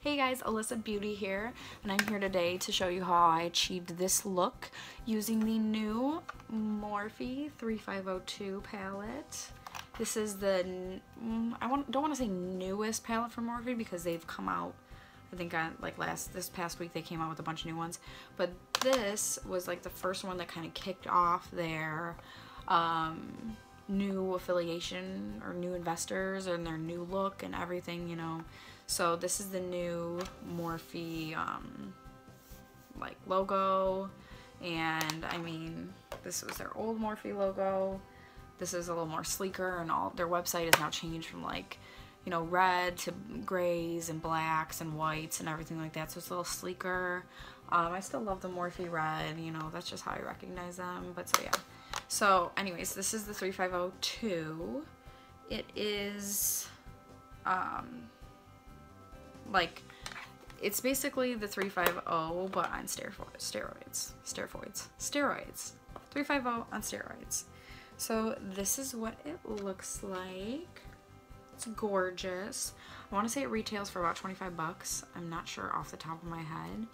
Hey guys, Alyssa Beauty here, and I'm here today to show you how I achieved this look using the new Morphe 35O2 palette. This is the, don't want to say newest palette from Morphe because they've come out, I think on this past week they came out with a bunch of new ones, but this was like the first one that kind of kicked off their new affiliation or new investors and their new look and everything, you know. So this is the new Morphe like logo, and I mean this was their old Morphe logo. This is a little more sleeker, and all their website is now changed from like, you know, red to grays and blacks and whites and everything like that, so it's a little sleeker. I still love the Morphe red, you know, that's just how I recognize them, but so yeah. So anyways, this is the 35O2. It is like, it's basically the 350 but on steroids. 350 on steroids. So this is what it looks like. It's gorgeous. I want to say it retails for about 25 bucks. I'm not sure off the top of my head,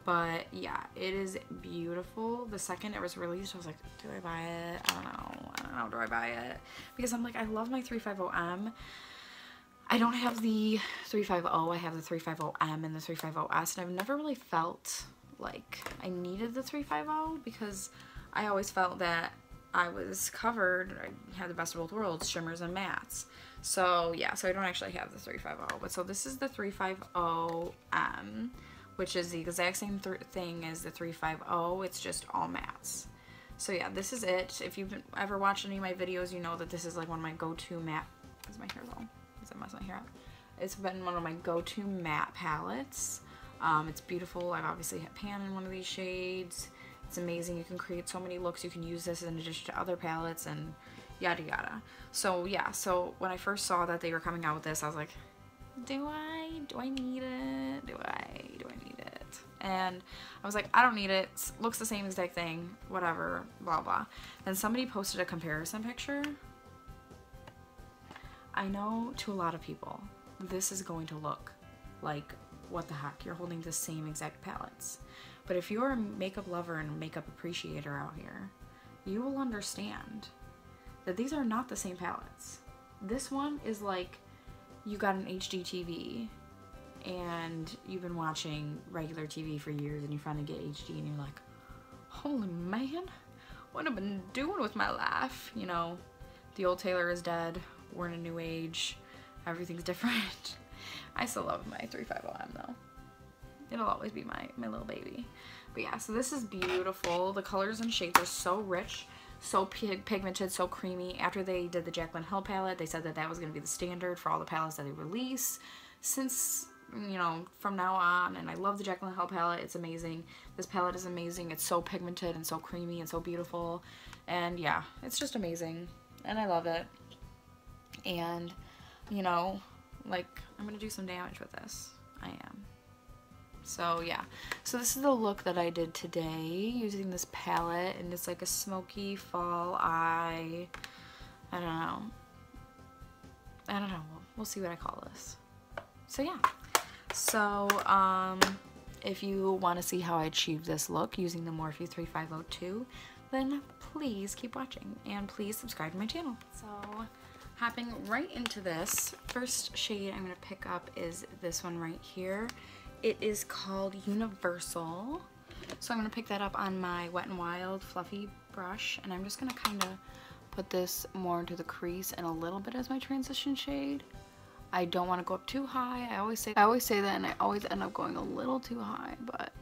but yeah, it is beautiful. The second it was released, I was like, do I buy it? I don't know, do I buy it? Because I'm like, I love my 350M. I don't have the 350, I have the 350M and the 350S, and I've never really felt like I needed the 350 because I always felt that I was covered, I had the best of both worlds, shimmers and mattes. So yeah, so I don't actually have the 350, but so this is the 350M, which is the exact same thing as the 350, it's just all mattes. So yeah, this is it. If you've ever watched any of my videos, you know that this is like one of my go-to matte, is my hair though? Does it mess my hair up? It's been one of my go-to matte palettes. It's beautiful. I've obviously had pan in one of these shades. It's amazing. You can create so many looks. You can use this in addition to other palettes and yada yada. So yeah, so when I first saw that they were coming out with this, I was like, do I need it? Do I need it? And I was like, I don't need it. It looks the same exact thing, whatever, blah blah. And somebody posted a comparison picture. I know to a lot of people, this is going to look like, what the heck, you're holding the same exact palettes. But if you're a makeup lover and makeup appreciator out here, you will understand that these are not the same palettes. This one is like, you got an HD TV and you've been watching regular TV for years and you finally get HD and you're like, holy man, what have I been doing with my life? You know, the old Taylor is dead. We're in a new age. Everything's different. I still love my 350M though. It'll always be my little baby. But yeah, so this is beautiful. The colors and shades are so rich, so pigmented, so creamy. After they did the JaclynHill palette, they said that that was going to be the standard for all the palettes that they release since, you know, from now on. And I love the JaclynHill palette. It's amazing. This palette is amazing. It's so pigmented and so creamy and so beautiful. And yeah, it's just amazing. And I love it. And, you know, like, I'm going to do some damage with this. I am. So, yeah. So this is the look that I did today using this palette. And it's like a smoky fall eye. I don't know. We'll see what I call this. So, yeah. So, if you want to see how I achieved this look using the Morphe 35O2, then please keep watching. And please subscribe to my channel. So, hopping right into this, first shade I'm going to pick up is this one right here. It is called Universal. So I'm going to pick that up on my Wet n Wild fluffy brush, and I'm just going to kind of put this more into the crease and a little bit as my transition shade. I don't want to go up too high. I always say that, and I always end up going a little too high, but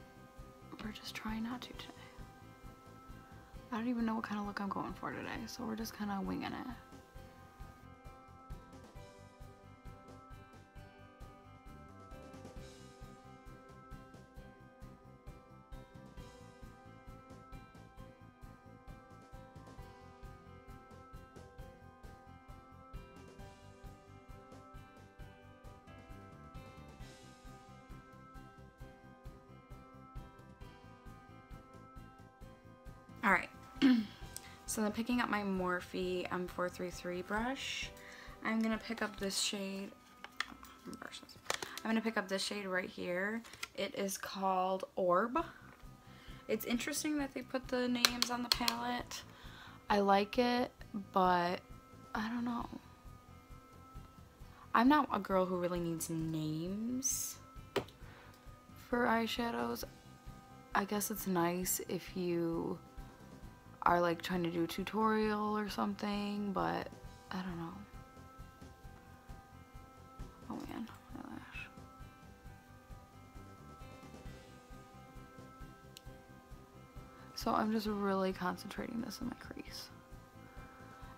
we're just trying not to today. I don't even know what kind of look I'm going for today, so we're just kind of winging it. Alright, so then picking up my Morphe M433 brush, I'm going to pick up this shade, I'm going to pick up this shade right here. It is called Orb. It's interesting that they put the names on the palette. I like it, but I don't know. I'm not a girl who really needs names for eyeshadows. I guess it's nice if you are like trying to do a tutorial or something, but I don't know. Oh man, eyelash. So I'm just really concentrating this in my crease.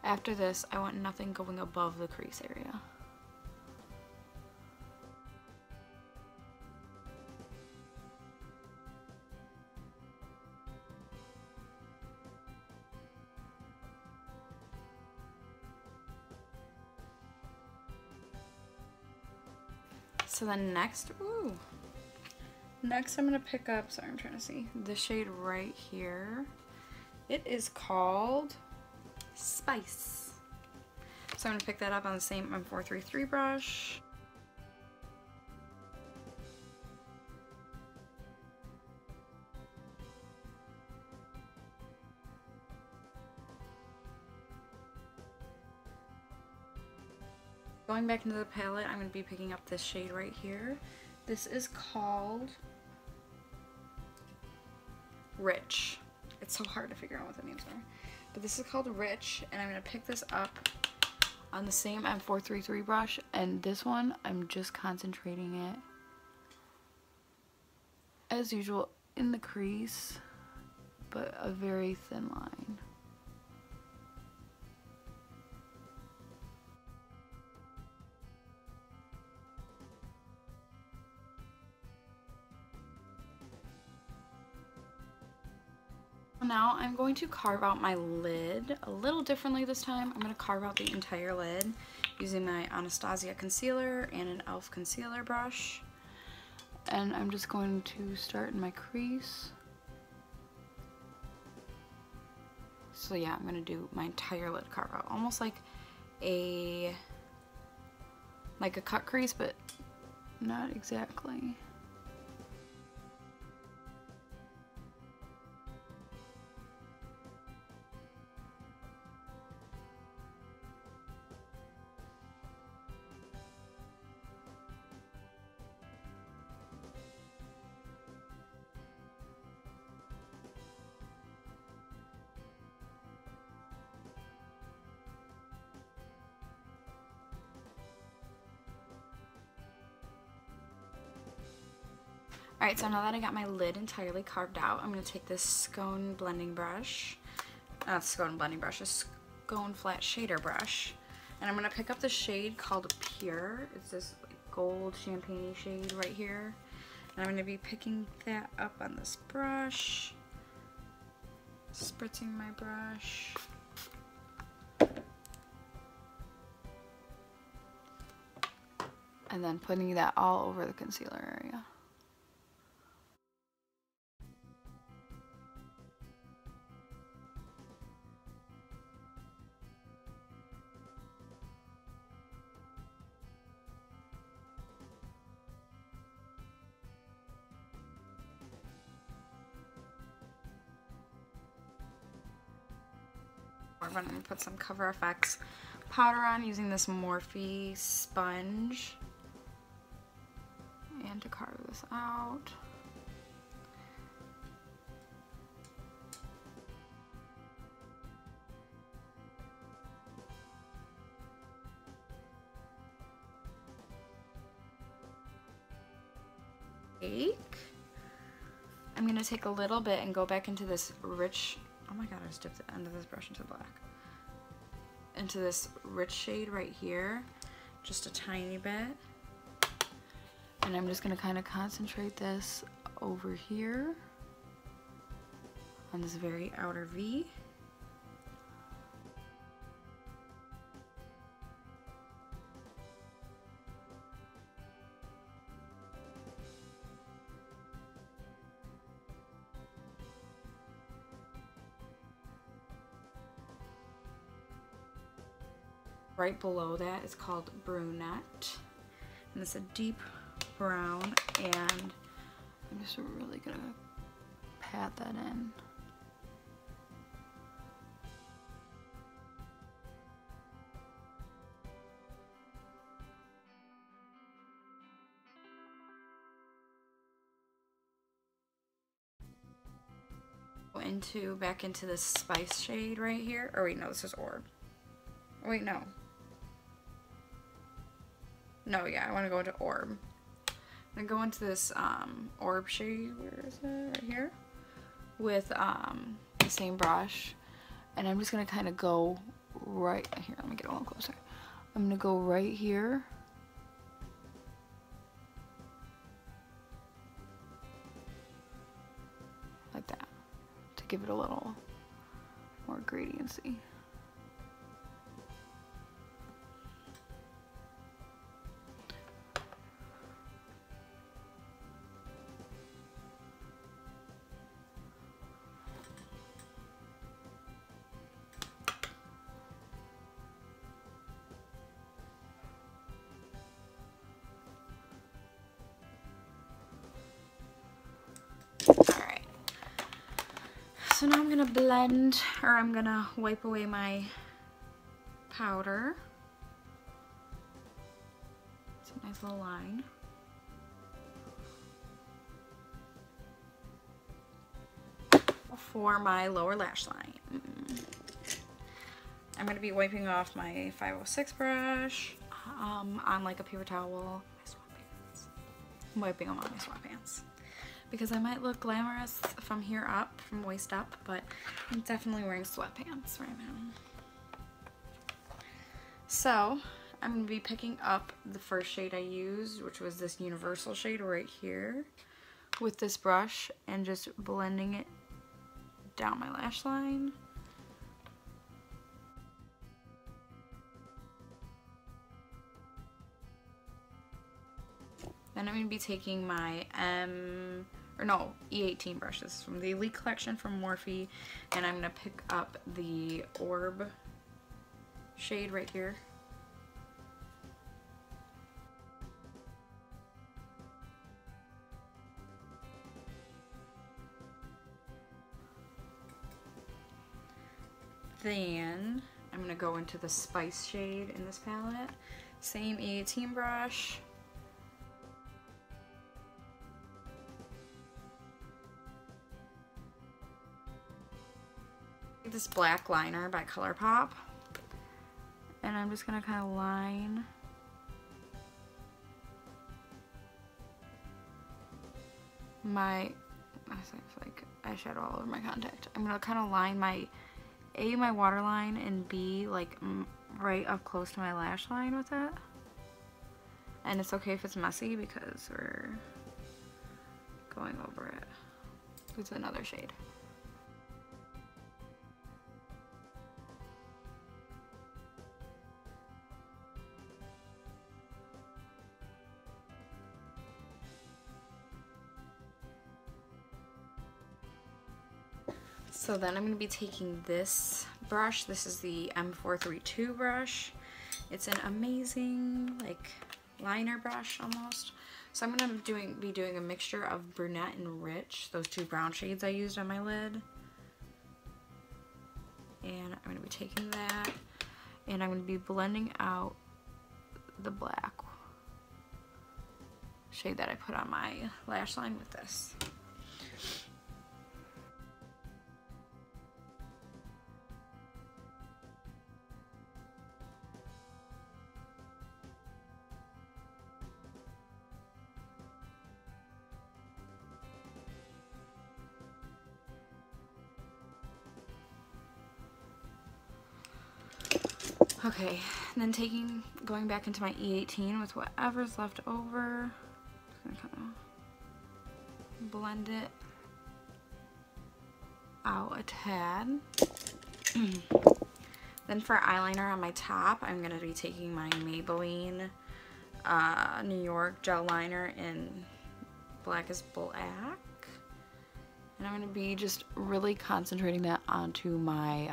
After this, I want nothing going above the crease area. So then next, next I'm gonna pick up, sorry I'm trying to see, the shade right here. It is called Spice. So I'm gonna pick that up on the same M433 brush. Going back into the palette, I'm going to be picking up this shade right here. This is called Rich. It's so hard to figure out what the names are. But this is called Rich, and I'm going to pick this up on the same M433 brush. And this one, I'm just concentrating it, as usual, in the crease, but a very thin line. Now I'm going to carve out my lid a little differently this time. I'm going to carve out the entire lid using my Anastasia concealer and an e.l.f. concealer brush. And I'm just going to start in my crease. So yeah, I'm going to do my entire lid carve out. Almost like a cut crease, but not exactly. Alright, so now that I got my lid entirely carved out, I'm going to take this scone blending brush, not scone blending brush, a scone flat shader brush, and I'm going to pick up the shade called Pure. It's this gold champagne shade right here, and I'm going to be picking that up on this brush, spritzing my brush. And then putting that all over the concealer area. I'm going to put some Cover FX powder on using this Morphe sponge, and to carve this out. I'm going to take a little bit and go back into this rich, oh my god, I just dipped the end of this brush into black. Into this rich shade right here, just a tiny bit. And I'm just going to kind of concentrate this over here on this very outer V. Right below that is called Brunette, and it's a deep brown, and I'm just really gonna pat that in. Back into this spice shade right here. Or wait, no, this is Orb. Wait, no. No, yeah, I want to go into Orb. I'm gonna go into this Orb shade. Where is it? Right here. With the same brush, and I'm just gonna kind of go right here. Let me get a little closer. I'm gonna go right here. Like that. To give it a little more gradiency. Alright. So now I'm gonna blend, or I'm gonna wipe away my powder. It's a nice little line. For my lower lash line, I'm gonna be wiping off my 506 brush on like a paper towel. My sweatpants. I'm wiping them on my sweatpants because I might look glamorous from here up, from waist up, but I'm definitely wearing sweatpants right now. So I'm gonna be picking up the first shade I used, which was this universal shade right here, with this brush and just blending it down my lash line. Then I'm going to be taking my E18 brushes from the Elite collection from Morphe, and I'm going to pick up the Orb shade right here. Then I'm going to go into the Spice shade in this palette. Same E18 brush. This black liner by Colourpop. And I'm just going to kind of line my, I feel like eyeshadow all over my contact. I'm going to kind of line my my waterline, and B, like right up close to my lash line with it. And it's okay if it's messy because we're going over it with another shade. So then I'm going to be taking this brush. This is the M432 brush. It's an amazing like liner brush almost. So I'm going to be doing a mixture of brunette and rich, those two brown shades I used on my lid. And I'm going to be taking that, and I'm going to be blending out the black shade that I put on my lash line with this. Okay, and then going back into my E18 with whatever's left over, just gonna kind of blend it out a tad. Then for eyeliner on my top, I'm gonna be taking my Maybelline New York gel liner in Black is Black, and I'm gonna be just really concentrating that onto my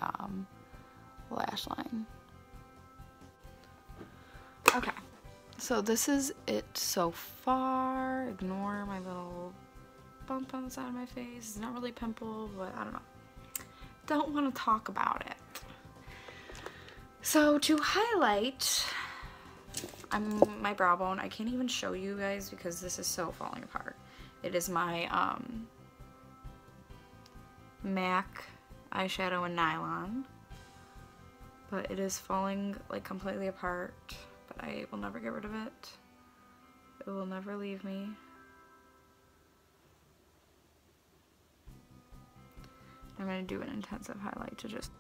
lash line. Okay, So this is it so far. Ignore my little bump on the side of my face. It's not really a pimple, but I don't know. Don't want to talk about it. So to highlight my brow bone, I can't even show you guys because this is so falling apart. It is my MAC eyeshadow in nylon, but it is falling like completely apart, but I will never get rid of it. It will never leave me. I'm going to do an intensive highlight to just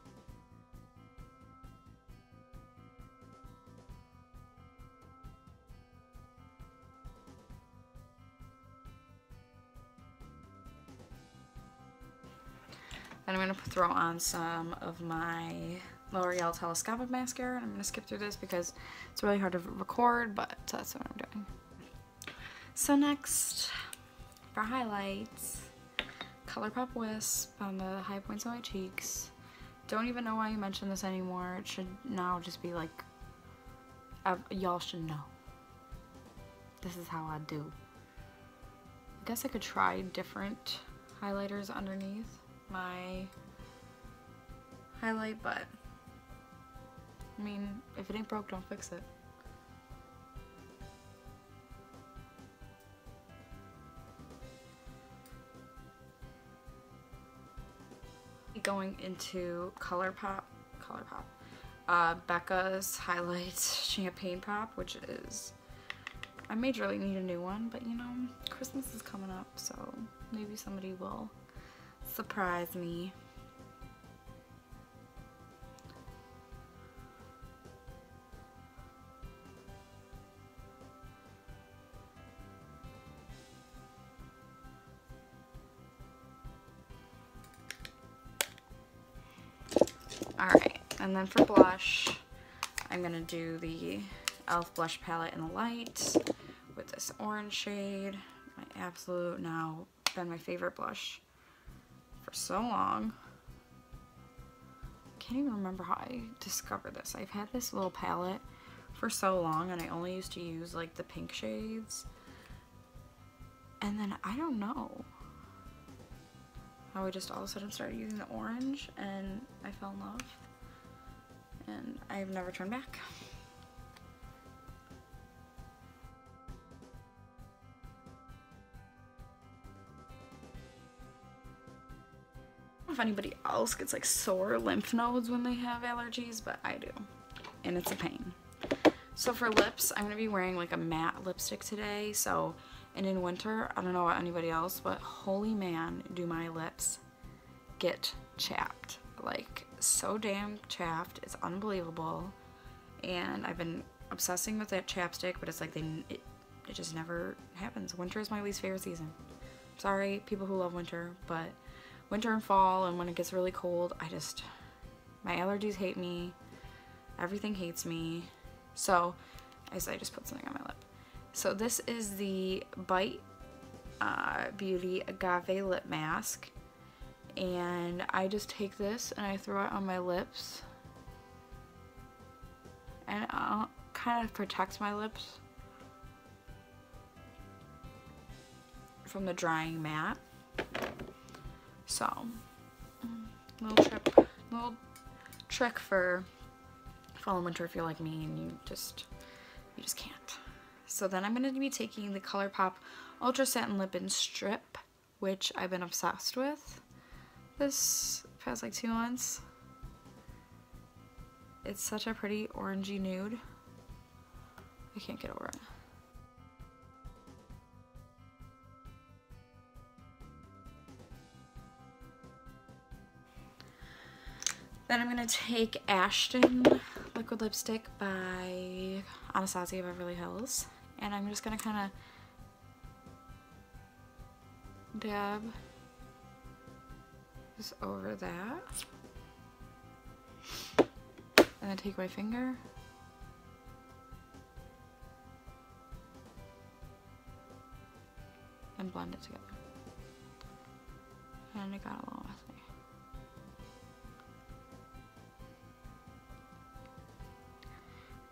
then I'm going to throw on some of my L'Oreal Telescopic mascara, and I'm going to skip through this because it's really hard to record, but that's what I'm doing. So next, for highlights, Colourpop Wisp on the high points of my cheeks. Don't even know why you mentioned this anymore. It should now just be like, y'all should know. This is how I do. I guess I could try different highlighters underneath my highlight, but I mean, if it ain't broke, don't fix it. Going into Colourpop, Becca's Highlights Champagne Pop, which is, I majorly need a new one, but you know, Christmas is coming up, so maybe somebody will surprise me. Alright, and then for blush, I'm going to do the e.l.f. blush palette in the light with this orange shade. My absolute, now been my favorite blush for so long. I can't even remember how I discovered this. I've had this little palette for so long, and I only used to use like the pink shades. And then I don't know how I just all of a sudden started using the orange, and I fell in love, and I've never turned back. I don't know if anybody else gets like sore lymph nodes when they have allergies, but I do, and it's a pain. So for lips, I'm going to be wearing like a matte lipstick today, and in winter, I don't know about anybody else, but holy man, do my lips get chapped. Like, so damn chapped. It's unbelievable. And I've been obsessing with that chapstick, but it's like it just never happens. Winter is my least favorite season. Sorry, people who love winter, but winter and fall and when it gets really cold, my allergies hate me. Everything hates me. So, I just put something on my lip. So this is the Bite Beauty Agave Lip Mask, and I just take this and I throw it on my lips, and it kind of protects my lips from the drying mat. So, little trick for fall and winter if you're like me and you just can't. So then I'm going to be taking the Colourpop Ultra Satin Lip and Strip, which I've been obsessed with this past like 2 months. It's such a pretty orangey nude. I can't get over it. Then I'm going to take Ashton Liquid Lipstick by Anastasia Beverly Hills. And I'm just going to kind of dab just over that. And then take my finger and blend it together. And it got a little messy.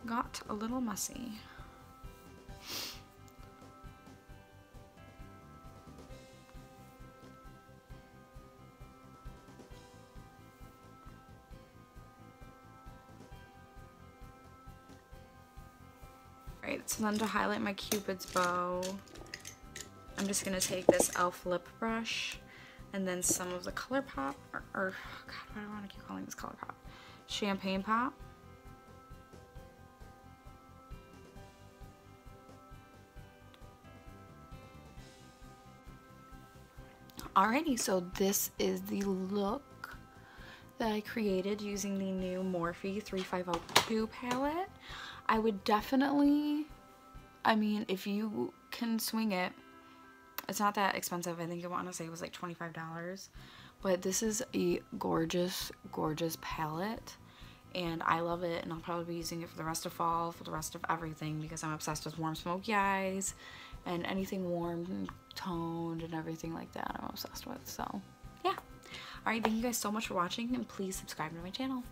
Got a little messy. So then to highlight my Cupid's bow, I'm just going to take this e.l.f. lip brush and then some of the Colourpop, or God, why do I want to keep calling this Colourpop? Champagne Pop. Alrighty, so this is the look that I created using the new Morphe 35O2 palette. I would definitely, I mean, if you can swing it, it's not that expensive. I think I want to say it was like $25. But this is a gorgeous, gorgeous palette. And I love it. And I'll probably be using it for the rest of fall, for the rest of everything. Because I'm obsessed with warm smoky eyes. And anything warm and toned and everything like that I'm obsessed with. So, yeah. Alright, thank you guys so much for watching. And please subscribe to my channel.